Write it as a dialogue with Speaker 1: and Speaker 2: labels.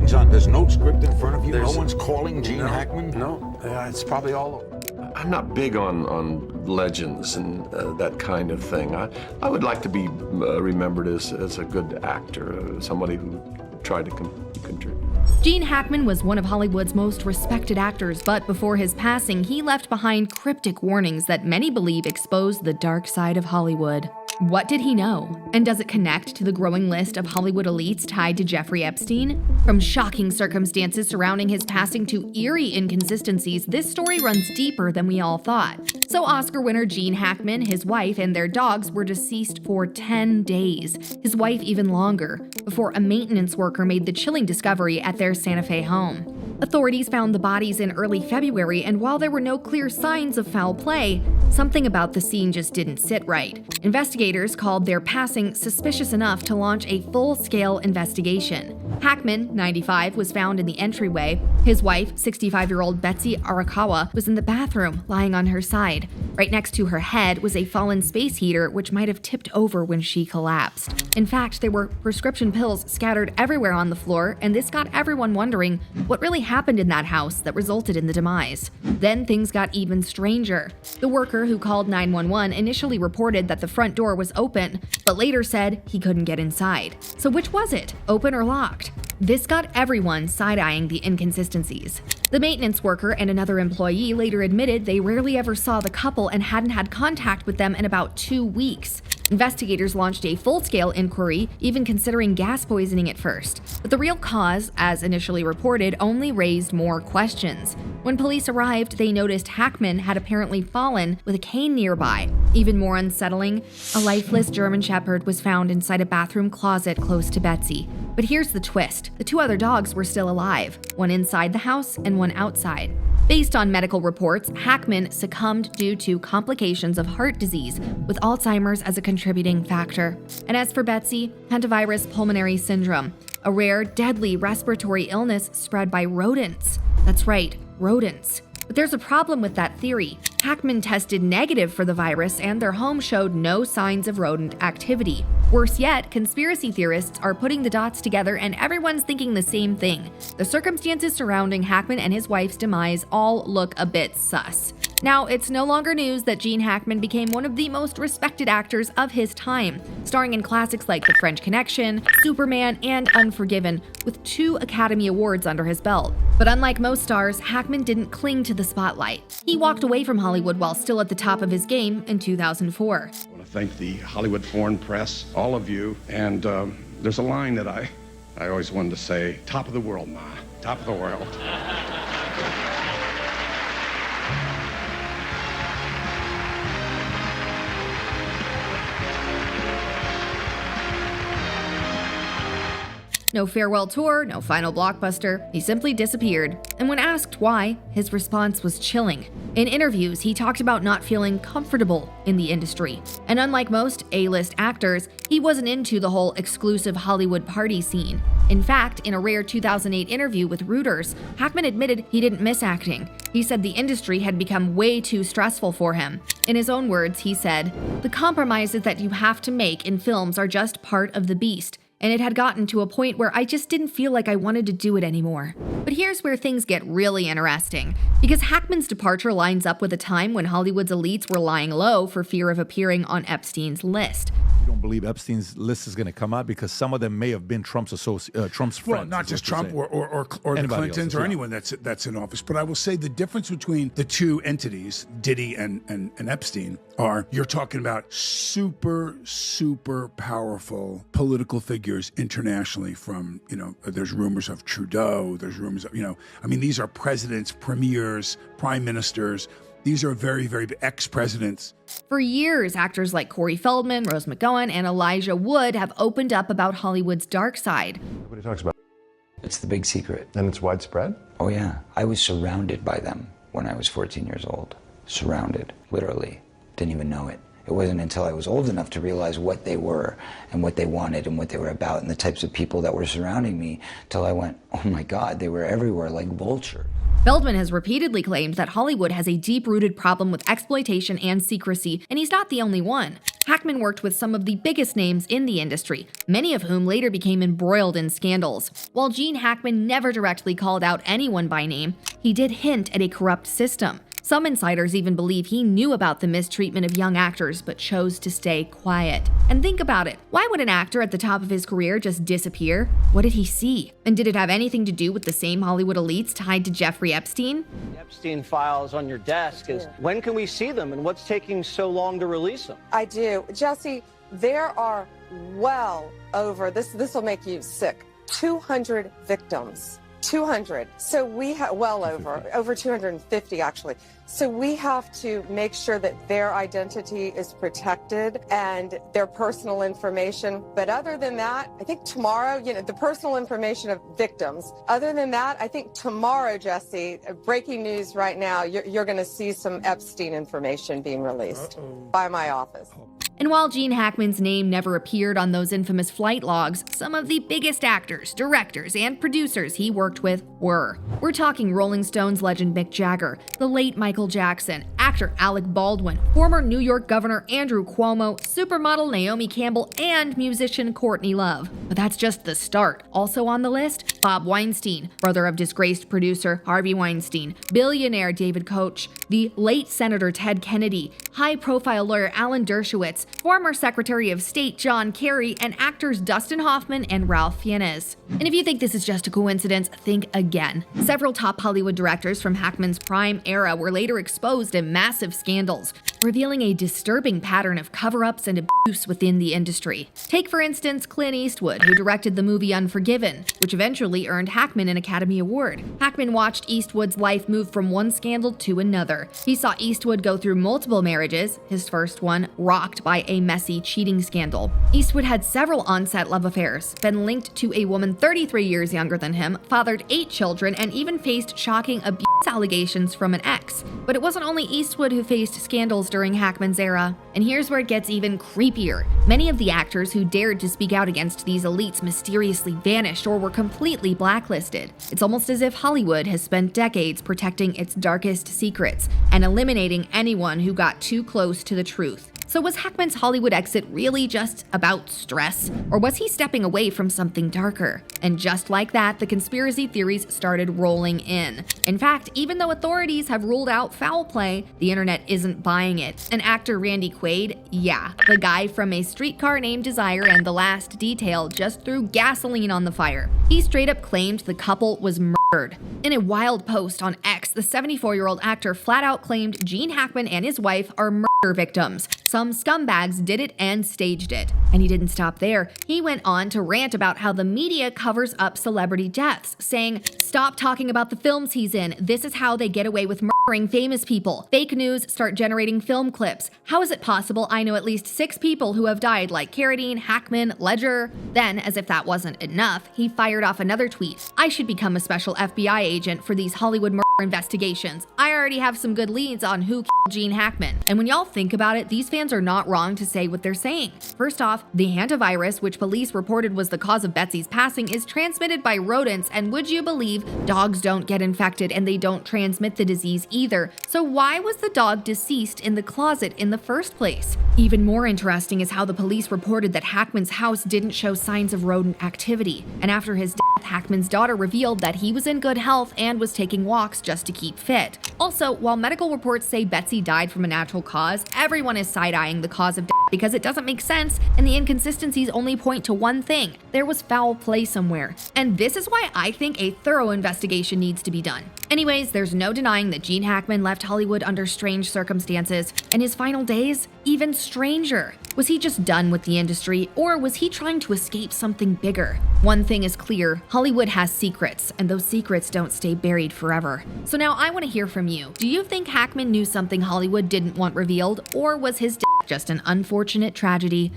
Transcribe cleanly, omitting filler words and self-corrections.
Speaker 1: There's no script in front of you? No one's calling Gene Hackman?
Speaker 2: No, it's probably all over. I'm not big on legends and that kind of thing. I would like to be remembered as a good actor, somebody who tried to contribute.
Speaker 3: Gene Hackman was one of Hollywood's most respected actors, but before his passing, he left behind cryptic warnings that many believe exposed the dark side of Hollywood. What did he know? And does it connect to the growing list of Hollywood elites tied to Jeffrey Epstein? From shocking circumstances surrounding his passing to eerie inconsistencies, this story runs deeper than we all thought. So Oscar winner Gene Hackman, his wife, and their dogs were deceased for 10 days, his wife even longer, before a maintenance worker made the chilling discovery at their Santa Fe home. Authorities found the bodies in early February, and while there were no clear signs of foul play, something about the scene just didn't sit right. Investigators called their passing suspicious enough to launch a full-scale investigation. Hackman, 95, was found in the entryway. His wife, 65-year-old Betsy Arakawa, was in the bathroom, lying on her side. Right next to her head was a fallen space heater, which might have tipped over when she collapsed. In fact, there were prescription pills scattered everywhere on the floor, and this got everyone wondering what really happened in that house that resulted in the demise. Then things got even stranger. The worker who called 911 initially reported that the front door was open, but later said he couldn't get inside. So which was it, open or locked? This got everyone side-eyeing the inconsistencies. The maintenance worker and another employee later admitted they rarely ever saw the couple and hadn't had contact with them in about 2 weeks. Investigators launched a full-scale inquiry, even considering gas poisoning at first. But the real cause, as initially reported, only raised more questions. When police arrived, they noticed Hackman had apparently fallen with a cane nearby. Even more unsettling, a lifeless German Shepherd was found inside a bathroom closet close to Betsy. But here's the twist. The 2 other dogs were still alive, one inside the house and one outside. Based on medical reports, Hackman succumbed due to complications of heart disease, with Alzheimer's as a contributing factor. And as for Betsy, hantavirus pulmonary syndrome, a rare, deadly respiratory illness spread by rodents. That's right, rodents. But there's a problem with that theory. Hackman tested negative for the virus, and their home showed no signs of rodent activity. Worse yet, conspiracy theorists are putting the dots together, and everyone's thinking the same thing. The circumstances surrounding Hackman and his wife's demise all look a bit sus. Now, it's no longer news that Gene Hackman became one of the most respected actors of his time, starring in classics like The French Connection, Superman, and Unforgiven, with 2 Academy Awards under his belt. But unlike most stars, Hackman didn't cling to the spotlight. He walked away from Hollywood while still at the top of his game in 2004.
Speaker 4: I want to thank the Hollywood Foreign Press, all of you, and there's a line that I always wanted to say, top of the world, Ma, top of the world.
Speaker 3: No farewell tour, no final blockbuster. He simply disappeared. And when asked why, his response was chilling. In interviews, he talked about not feeling comfortable in the industry. And unlike most A-list actors, he wasn't into the whole exclusive Hollywood party scene. In fact, in a rare 2008 interview with Reuters, Hackman admitted he didn't miss acting. He said the industry had become way too stressful for him. In his own words, he said, "The compromises that you have to make in films are just part of the beast. And it had gotten to a point where I just didn't feel like I wanted to do it anymore." But here's where things get really interesting, because Hackman's departure lines up with a time when Hollywood's elites were lying low for fear of appearing on Epstein's list.
Speaker 5: You don't believe Epstein's list is going to come out because some of them may have been Trump's friends.
Speaker 6: Well, not just Trump or the Clintons or anyone that's in office. But I will say the difference between the 2 entities, Diddy and Epstein, are you're talking about super powerful political figures internationally. From there's rumors of Trudeau, there's rumors of these are presidents, premiers, prime ministers. These are very ex-presidents.
Speaker 3: For years, actors like Corey Feldman, Rose McGowan, and Elijah Wood have opened up about Hollywood's dark side.
Speaker 7: Nobody talks about it.
Speaker 8: It's the big secret.
Speaker 7: And it's widespread?
Speaker 8: Oh yeah, I was surrounded by them when I was 14 years old. Surrounded, literally. Didn't even know it. It wasn't until I was old enough to realize what they were and what they wanted and what they were about and the types of people that were surrounding me till I went, oh my God, they were everywhere like vultures.
Speaker 3: Feldman has repeatedly claimed that Hollywood has a deep-rooted problem with exploitation and secrecy, and he's not the only one. Hackman worked with some of the biggest names in the industry, many of whom later became embroiled in scandals. While Gene Hackman never directly called out anyone by name, he did hint at a corrupt system. Some insiders even believe he knew about the mistreatment of young actors but chose to stay quiet. And think about it. Why would an actor at the top of his career just disappear? What did he see? And did it have anything to do with the same Hollywood elites tied to Jeffrey Epstein?
Speaker 9: The Epstein files on your desk is when can we see them and what's taking so long to release them?
Speaker 10: I do. Jesse, there are well over, this will make you sick, 200 victims. 200. So we have over 250 actually. So we have to make sure that their identity is protected and their personal information. But other than that, I think tomorrow, the personal information of victims. Other than that, I think tomorrow, Jesse, breaking news right now, you're going to see some Epstein information being released by my office.
Speaker 3: And while Gene Hackman's name never appeared on those infamous flight logs, some of the biggest actors, directors, and producers he worked with were. We're talking Rolling Stones legend Mick Jagger, the late Michael Jackson, actor Alec Baldwin, former New York Governor Andrew Cuomo, supermodel Naomi Campbell, and musician Courtney Love. But that's just the start. Also on the list, Bob Weinstein, brother of disgraced producer Harvey Weinstein, billionaire David Koch, the late Senator Ted Kennedy, high-profile lawyer Alan Dershowitz, former Secretary of State John Kerry, and actors Dustin Hoffman and Ralph Fiennes. And if you think this is just a coincidence, think again. Several top Hollywood directors from Hackman's prime era were later exposed in massive scandals, revealing a disturbing pattern of cover-ups and abuse within the industry. Take, for instance, Clint Eastwood, who directed the movie Unforgiven, which eventually earned Hackman an Academy Award. Hackman watched Eastwood's life move from one scandal to another. He saw Eastwood go through multiple marriages, his first one rocked by a messy cheating scandal. Eastwood had several on-set love affairs, been linked to a woman 33 years younger than him, fathered 8 children, and even faced shocking abuse allegations from an ex. But it wasn't only Eastwood who faced scandals during Hackman's era. And here's where it gets even creepier. Many of the actors who dared to speak out against these elites mysteriously vanished or were completely blacklisted. It's almost as if Hollywood has spent decades protecting its darkest secrets and eliminating anyone who got too close to the truth. So was Hackman's Hollywood exit really just about stress? Or was he stepping away from something darker? And just like that, the conspiracy theories started rolling in. In fact, even though authorities have ruled out foul play, the internet isn't buying it. And actor Randy Quaid, yeah, the guy from A Streetcar Named Desire and The Last Detail, just threw gasoline on the fire. He straight up claimed the couple was murdered. In a wild post on X, the 74-year-old actor flat out claimed Gene Hackman and his wife are murder victims. Some scumbags did it and staged it. And he didn't stop there. He went on to rant about how the media covers up celebrity deaths, saying, "Stop talking about the films he's in. This is how they get away with murdering famous people. Fake news start generating film clips. How is it possible I know at least 6 people who have died like Carradine, Hackman, Ledger?" Then, as if that wasn't enough, he fired off another tweet. "I should become a special FBI agent for these Hollywood murder investigations. I already have some good leads on who killed Gene Hackman." And when y'all think about it, these fans are not wrong to say what they're saying. First off, the hantavirus, which police reported was the cause of Betsy's passing, is transmitted by rodents, and would you believe dogs don't get infected and they don't transmit the disease either. So why was the dog deceased in the closet in the first place? Even more interesting is how the police reported that Hackman's house didn't show signs of rodent activity. And after his death, Hackman's daughter revealed that he was in good health and was taking walks just to keep fit. Also, while medical reports say Betsy died from a natural cause, everyone is side-eyeing the cause of death because it doesn't make sense, and the inconsistencies only point to one thing: there was foul play somewhere. And this is why I think a thorough investigation needs to be done. Anyways, there's no denying that Gene Hackman left Hollywood under strange circumstances, and his final days even stranger. Was he just done with the industry, or was he trying to escape something bigger? One thing is clear: Hollywood has secrets, and those secrets don't stay buried forever. So now I want to hear from you. Do you think Hackman knew something Hollywood didn't want revealed, or was his death just an unfortunate tragedy